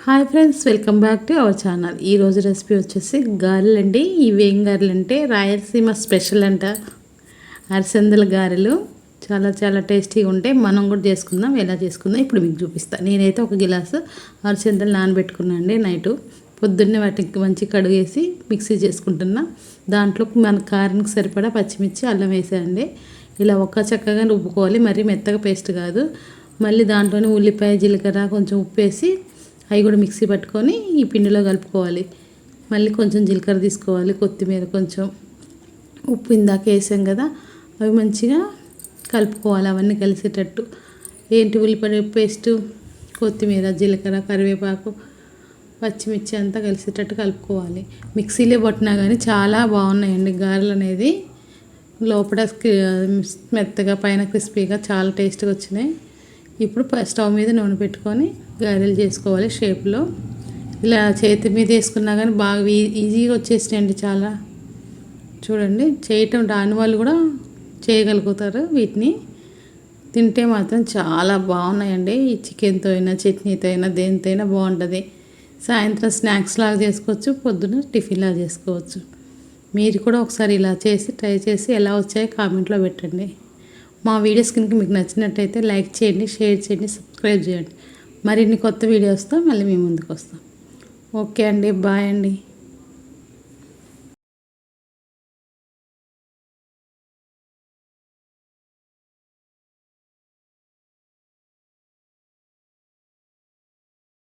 Hi friends, welcome back to our channel. ఈరోజు recipe వచ్చేసి గారెలు అండి. ఇవి ఏం గారెలు అంటే రాయలసీమ స్పెషల్ అంట. అరిసెందల గారెలు చాలా చాలా టేస్టీగా ఉంటాయి. మనం కూడా చేసుకుందాం. ఎలా చేసుకుందాం ఇప్పుడు మీకు చూపిస్తాను. నేనైతే ఒక గిలాసు అరిసెందలు నానబెట్టుకున్నాను అండి నైటు. పొద్దున్నే వాటికి మంచి కడుగేసి మిక్సీ చేసుకుంటున్నా. దాంట్లో మన కారానికి సరిపడా పచ్చిమిర్చి అల్లం వేసేయండి. ఇలా ఒక్క చక్కగా రుబ్బుకోవాలి, మరీ మెత్తగా పేస్ట్ కాదు. మళ్ళీ దాంట్లోనే ఉల్లిపాయ, జీలకర్ర, కొంచెం ఉప్పు వేసి అవి కూడా మిక్సీ పట్టుకొని ఈ పిండిలో కలుపుకోవాలి. మళ్ళీ కొంచెం జీలకర్ర తీసుకోవాలి, కొత్తిమీర, కొంచెం ఉప్పు ఇందాక వేసాం కదా, అవి మంచిగా కలుపుకోవాలి. అవన్నీ కలిసేటట్టు ఉల్లిపాయ పేస్టు, కొత్తిమీర, జీలకర్ర, కరివేపాకు, పచ్చిమిర్చి అంతా కలిసేటట్టు కలుపుకోవాలి. మిక్సీలో పట్టినా కానీ చాలా బాగున్నాయండి గారెలు అనేది. లోపల మెత్తగా, పైన క్రిస్పీగా చాలా టేస్ట్గా వచ్చినాయి. ఇప్పుడు స్టవ్ మీద నూనె పెట్టుకొని గారెలు చేసుకోవాలి షేప్లో. ఇలా చేతి మీద వేసుకున్నా కానీ బాగా ఈజీగా వచ్చేసినాయండి చాలా. చూడండి, చేయటం రాని వాళ్ళు కూడా చేయగలుగుతారు. వీటిని తింటే మాత్రం చాలా బాగున్నాయండి. ఈ చికెన్తో అయినా, చట్నీతో అయినా, దేనితో అయినా బాగుంటుంది. సాయంత్రం స్నాక్స్ లాగా చేసుకోవచ్చు, పొద్దున్న టిఫిన్ లాగా చేసుకోవచ్చు. మీరు కూడా ఒకసారి ఇలా చేసి ట్రై చేసి ఎలా వచ్చాయో కామెంట్లో పెట్టండి. మా వీడియోస్ కనుక మీకు నచ్చినట్టయితే లైక్ చేయండి, షేర్ చేయండి, సబ్స్క్రైబ్ చేయండి. మరిన్ని కొత్త వీడియోస్తో మళ్ళీ మీ ముందుకు వస్తాం. ఓకే అండి, బాయ్ అండి.